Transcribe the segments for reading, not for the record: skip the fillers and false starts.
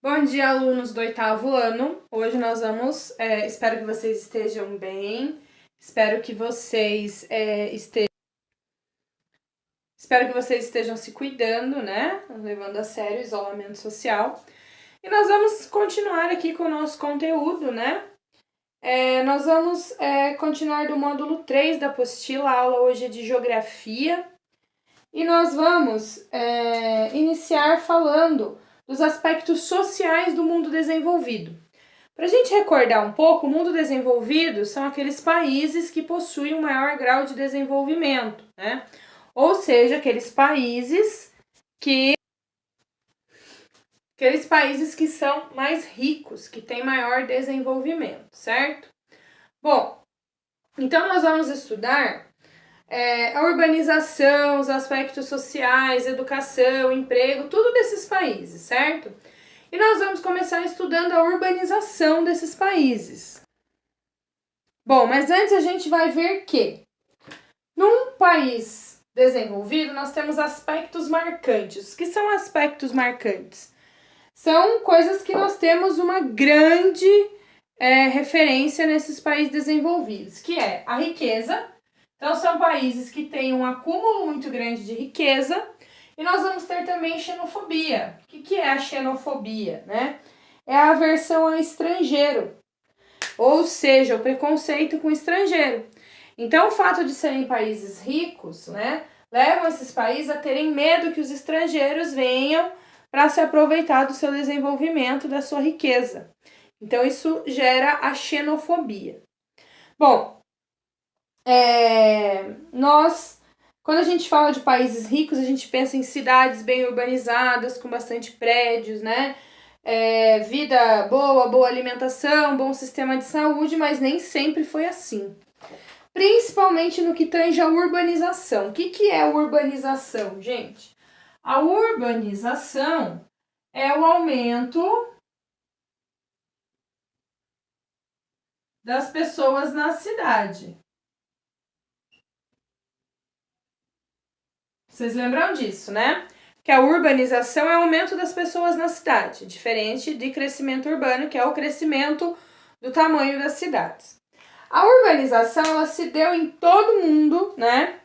Bom dia, alunos do oitavo ano. Hoje nós vamos, espero que vocês estejam bem, espero que vocês estejam se cuidando, né? Levando a sério o isolamento social. E nós vamos continuar aqui com o nosso conteúdo, né? Nós vamos continuar do módulo 3 da apostila. A aula hoje é de geografia. E nós vamos iniciar falando dos aspectos sociais do mundo desenvolvido. Para a gente recordar um pouco, o mundo desenvolvido são aqueles países que possuem um maior grau de desenvolvimento, né? Ou seja, aqueles países que são mais ricos, que têm maior desenvolvimento, certo? Bom, então nós vamos estudar a urbanização, os aspectos sociais, educação, emprego, tudo desses países, certo? E nós vamos começar estudando a urbanização desses países. Bom, mas antes a gente vai ver que num país desenvolvido nós temos aspectos marcantes. O que são aspectos marcantes? São coisas que nós temos uma grande referência nesses países desenvolvidos, que é a riqueza. Então, são países que têm um acúmulo muito grande de riqueza. E nós vamos ter também xenofobia. O que é a xenofobia, né? É a aversão ao estrangeiro, ou seja, o preconceito com o estrangeiro. Então, o fato de serem países ricos, né, levam esses países a terem medo que os estrangeiros venham para se aproveitar do seu desenvolvimento, da sua riqueza. Então, isso gera a xenofobia. Bom, quando a gente fala de países ricos, a gente pensa em cidades bem urbanizadas, com bastante prédios, né? Vida boa, boa alimentação, bom sistema de saúde, mas nem sempre foi assim. Principalmente no que tange a urbanização. O que é urbanização, gente? A urbanização é o aumento das pessoas na cidade. Vocês lembram disso, né? Que a urbanização é o aumento das pessoas na cidade, diferente de crescimento urbano, que é o crescimento do tamanho das cidades. A urbanização, ela se deu em todo o mundo, né?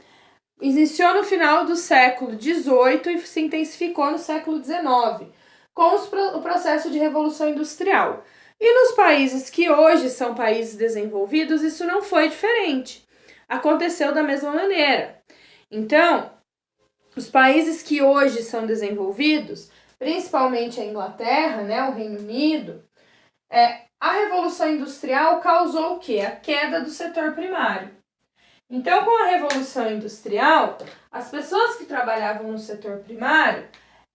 Iniciou no final do século XVIII e se intensificou no século XIX, com o processo de revolução industrial. E nos países que hoje são países desenvolvidos, isso não foi diferente. Aconteceu da mesma maneira. Então, os países que hoje são desenvolvidos, principalmente a Inglaterra, né, o Reino Unido, a Revolução Industrial causou o quê? A queda do setor primário. Então, com a Revolução Industrial, as pessoas que trabalhavam no setor primário,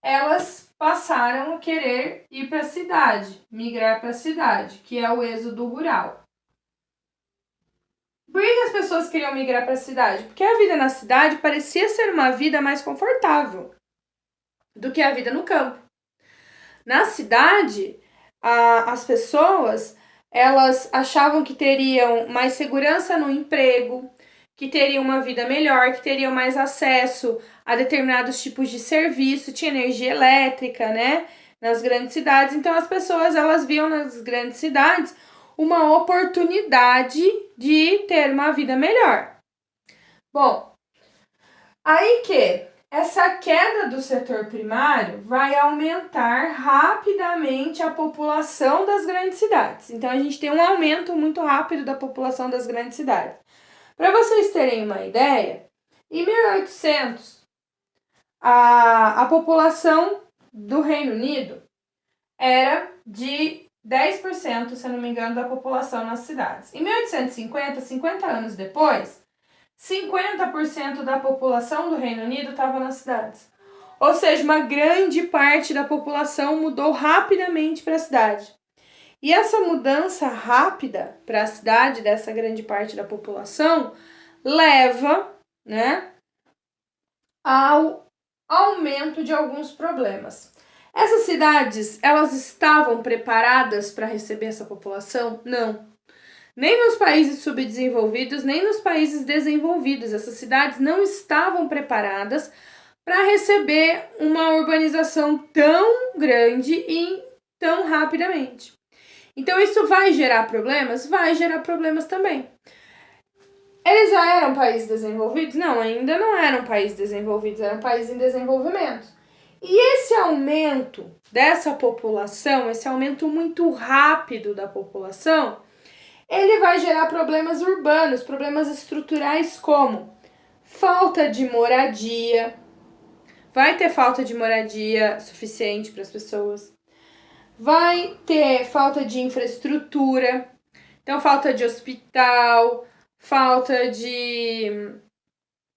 elas passaram a querer ir para a cidade, migrar para a cidade, que é o êxodo rural. Por que as pessoas queriam migrar para a cidade? Porque a vida na cidade parecia ser uma vida mais confortável do que a vida no campo. Na cidade, as pessoas elas achavam que teriam mais segurança no emprego, que teriam uma vida melhor, que teriam mais acesso a determinados tipos de serviço, tinha energia elétrica, né? Nas grandes cidades. Então as pessoas elas viam nas grandes cidades uma oportunidade de ter uma vida melhor. Bom, aí que essa queda do setor primário vai aumentar rapidamente a população das grandes cidades. Então a gente tem um aumento muito rápido da população das grandes cidades. Para vocês terem uma ideia, em 1800 a população do Reino Unido era de 10%, se eu não me engano, da população nas cidades. Em 1850, 50 anos depois, 50% da população do Reino Unido estava nas cidades. Ou seja, uma grande parte da população mudou rapidamente para a cidade. E essa mudança rápida para a cidade dessa grande parte da população leva, né, ao aumento de alguns problemas. Essas cidades, elas estavam preparadas para receber essa população? Não. Nem nos países subdesenvolvidos, nem nos países desenvolvidos. Essas cidades não estavam preparadas para receber uma urbanização tão grande e tão rapidamente. Então, isso vai gerar problemas? Vai gerar problemas também. Eles já eram países desenvolvidos? Não, ainda não eram países desenvolvidos, eram países em desenvolvimento. E esse aumento dessa população, esse aumento muito rápido da população, ele vai gerar problemas urbanos, problemas estruturais como falta de moradia. Vai ter falta de moradia suficiente para as pessoas. Vai ter falta de infraestrutura. Então, falta de hospital, falta de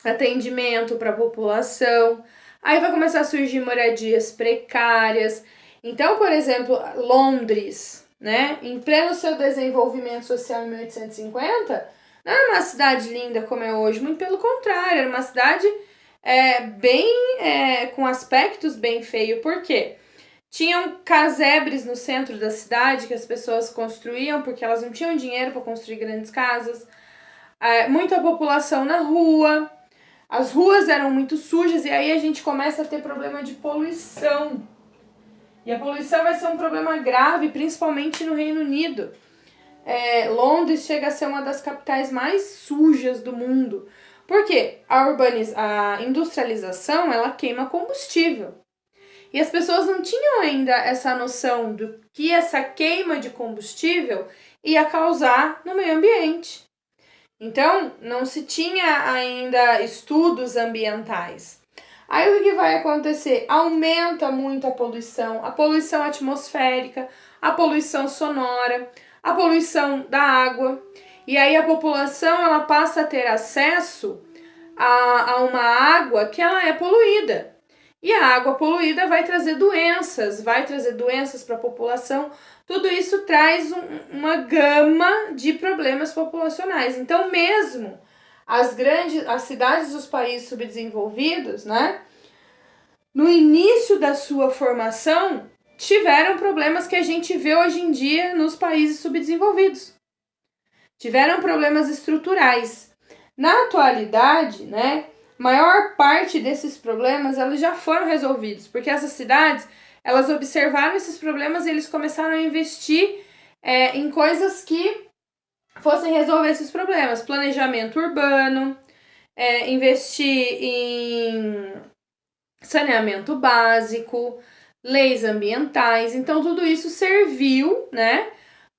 atendimento para a população. Aí vai começar a surgir moradias precárias. Então, por exemplo, Londres, né, em pleno seu desenvolvimento social em 1850, não era uma cidade linda como é hoje, muito pelo contrário, era uma cidade com aspectos bem feios. Por quê? Tinham casebres no centro da cidade que as pessoas construíam porque elas não tinham dinheiro para construir grandes casas. Muita população na rua, as ruas eram muito sujas e aí a gente começa a ter problema de poluição. E a poluição vai ser um problema grave, principalmente no Reino Unido. Londres chega a ser uma das capitais mais sujas do mundo. Por quê? A industrialização, ela queima combustível. E as pessoas não tinham ainda essa noção do que essa queima de combustível ia causar no meio ambiente. Então, não se tinha ainda estudos ambientais. Aí o que vai acontecer? Aumenta muito a poluição atmosférica, a poluição sonora, a poluição da água. E aí a população ela passa a ter acesso a uma água que ela é poluída. E a água poluída vai trazer doenças para a população. Tudo isso traz uma gama de problemas populacionais. Então, mesmo as cidades dos países subdesenvolvidos, né, no início da sua formação, tiveram problemas que a gente vê hoje em dia nos países subdesenvolvidos. Tiveram problemas estruturais. Na atualidade, né, maior parte desses problemas eles já foram resolvidos, porque essas cidades elas observaram esses problemas e eles começaram a investir em coisas que fossem resolver esses problemas. Planejamento urbano, investir em saneamento básico, leis ambientais. Então, tudo isso serviu, né,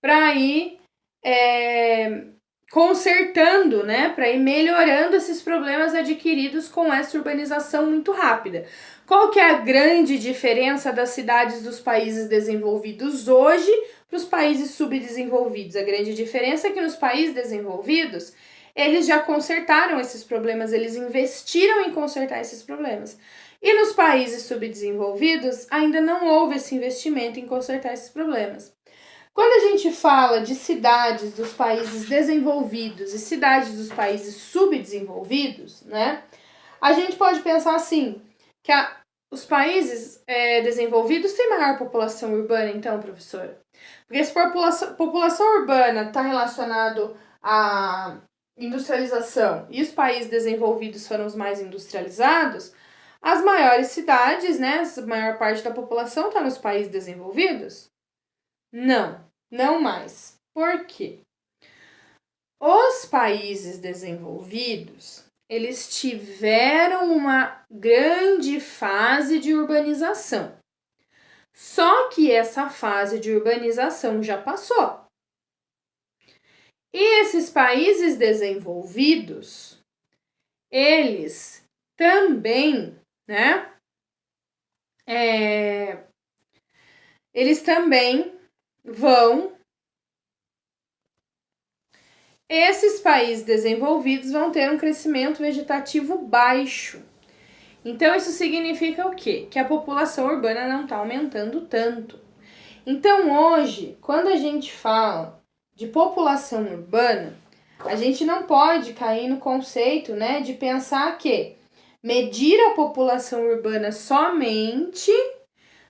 para ir consertando, né, para ir melhorando esses problemas adquiridos com essa urbanização muito rápida. Qual que é a grande diferença das cidades dos países desenvolvidos hoje para os países subdesenvolvidos? A grande diferença é que nos países desenvolvidos, eles já consertaram esses problemas, eles investiram em consertar esses problemas. E nos países subdesenvolvidos, ainda não houve esse investimento em consertar esses problemas. Quando a gente fala de cidades dos países desenvolvidos e cidades dos países subdesenvolvidos, né, a gente pode pensar assim, que os países desenvolvidos têm maior população urbana, então, professora? Porque se população urbana está relacionado à industrialização e os países desenvolvidos foram os mais industrializados, as maiores cidades, né, a maior parte da população está nos países desenvolvidos? Não, não mais. Por quê? Os países desenvolvidos, eles tiveram uma grande fase de urbanização. Só que essa fase de urbanização já passou. E esses países desenvolvidos, eles também, né? Eles também esses países desenvolvidos vão ter um crescimento vegetativo baixo. Então, isso significa o quê? Que a população urbana não está aumentando tanto. Então, hoje, quando a gente fala de população urbana, a gente não pode cair no conceito, né, de pensar que medir a população urbana somente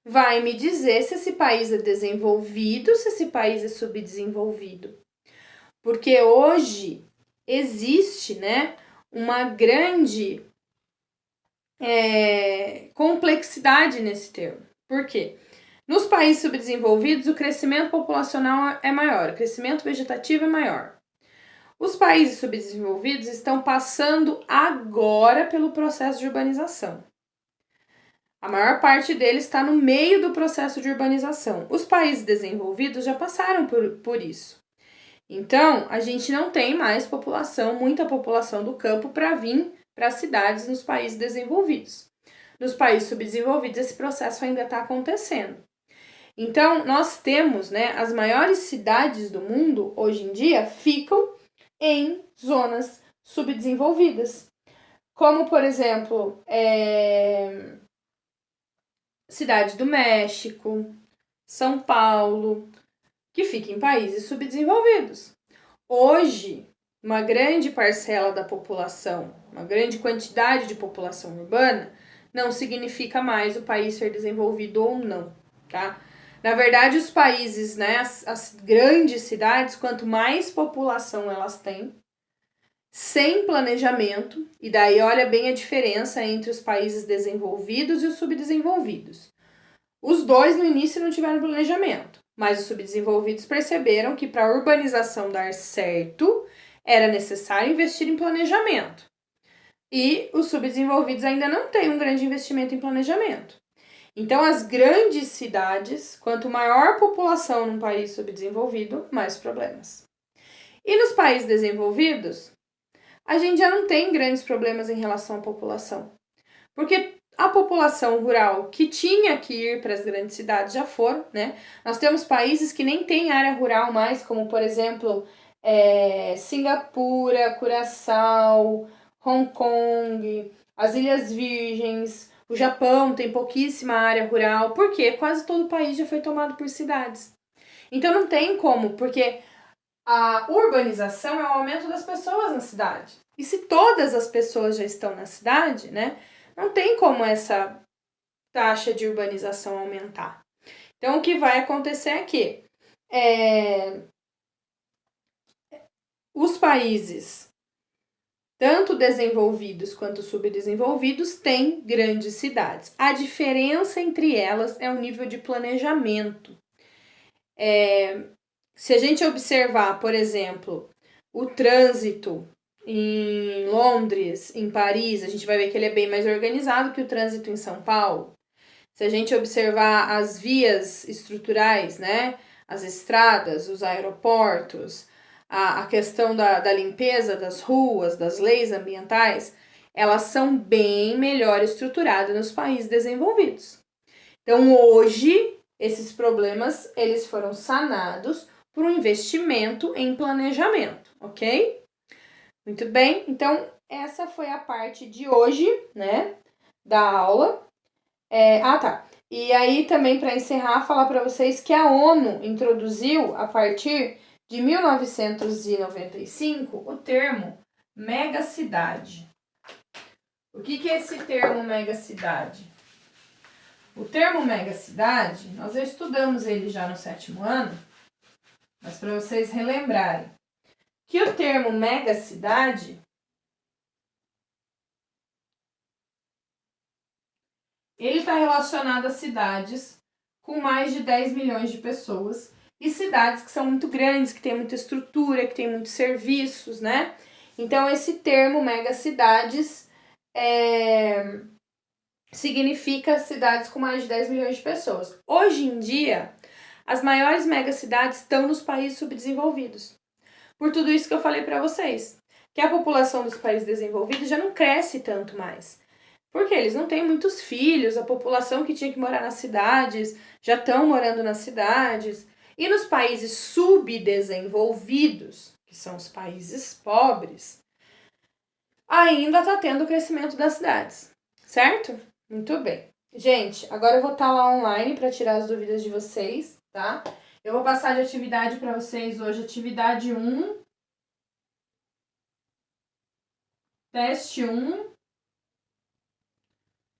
vai me dizer se esse país é desenvolvido, se esse país é subdesenvolvido. Porque hoje existe, né, uma grande complexidade nesse termo. Por quê? Nos países subdesenvolvidos, o crescimento populacional é maior, o crescimento vegetativo é maior. Os países subdesenvolvidos estão passando agora pelo processo de urbanização. A maior parte deles está no meio do processo de urbanização. Os países desenvolvidos já passaram por isso. Então, a gente não tem mais muita população do campo para vir para as cidades nos países desenvolvidos. Nos países subdesenvolvidos, esse processo ainda está acontecendo. Então, nós temos, as maiores cidades do mundo, hoje em dia, ficam em zonas subdesenvolvidas. Como, por exemplo, Cidade do México, São Paulo, que fica em países subdesenvolvidos. Hoje, uma grande parcela da população, uma grande quantidade de população urbana, não significa mais o país ser desenvolvido ou não, tá? Na verdade, os países, as grandes cidades, quanto mais população elas têm, sem planejamento, e daí olha bem a diferença entre os países desenvolvidos e os subdesenvolvidos. Os dois no início não tiveram planejamento, mas os subdesenvolvidos perceberam que para a urbanização dar certo, era necessário investir em planejamento. E os subdesenvolvidos ainda não têm um grande investimento em planejamento. Então, as grandes cidades, quanto maior população num país subdesenvolvido, mais problemas. E nos países desenvolvidos, a gente já não tem grandes problemas em relação à população. Porque a população rural que tinha que ir para as grandes cidades já foram, Nós temos países que nem têm área rural mais, como, por exemplo, Singapura, Curaçao, Hong Kong, as Ilhas Virgens. O Japão tem pouquíssima área rural, porque quase todo o país já foi tomado por cidades. Então não tem como, porque a urbanização é o aumento das pessoas na cidade. E se todas as pessoas já estão na cidade, não tem como essa taxa de urbanização aumentar. Então o que vai acontecer é que os países tanto desenvolvidos quanto subdesenvolvidos, têm grandes cidades. A diferença entre elas é o nível de planejamento. Se a gente observar, por exemplo, o trânsito em Londres, em Paris, a gente vai ver que ele é bem mais organizado que o trânsito em São Paulo. Se a gente observar as vias estruturais, as estradas, os aeroportos, a questão da limpeza das ruas, das leis ambientais, elas são bem melhor estruturadas nos países desenvolvidos. Então, hoje, esses problemas, eles foram sanados por um investimento em planejamento, ok? Muito bem, então, essa foi a parte de hoje, da aula. E aí, também, para encerrar, falar para vocês que a ONU introduziu, a partir de 1995, o termo megacidade. O que é esse termo megacidade? O termo megacidade, nós já estudamos ele já no 7º ano, mas para vocês relembrarem, que o termo megacidade ele está relacionado a cidades com mais de 10 milhões de pessoas, e cidades que são muito grandes, que têm muita estrutura, que têm muitos serviços, Então, esse termo megacidades significa cidades com mais de 10 milhões de pessoas. Hoje em dia, as maiores megacidades estão nos países subdesenvolvidos. Por tudo isso que eu falei para vocês, que a população dos países desenvolvidos já não cresce tanto mais. Porque eles não têm muitos filhos, a população que tinha que morar nas cidades já estão morando nas cidades. E nos países subdesenvolvidos, que são os países pobres, ainda está tendo o crescimento das cidades, certo? Muito bem. Gente, agora eu vou estar lá online para tirar as dúvidas de vocês, tá? Eu vou passar de atividade para vocês hoje, atividade 1, teste 1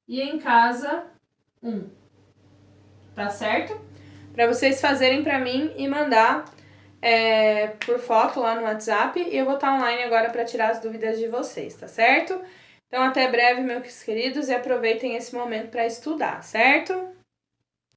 e em casa 1, tá certo? Para vocês fazerem para mim e mandar por foto lá no WhatsApp, e eu vou estar online agora para tirar as dúvidas de vocês, tá certo? Então, até breve, meus queridos, e aproveitem esse momento para estudar, certo?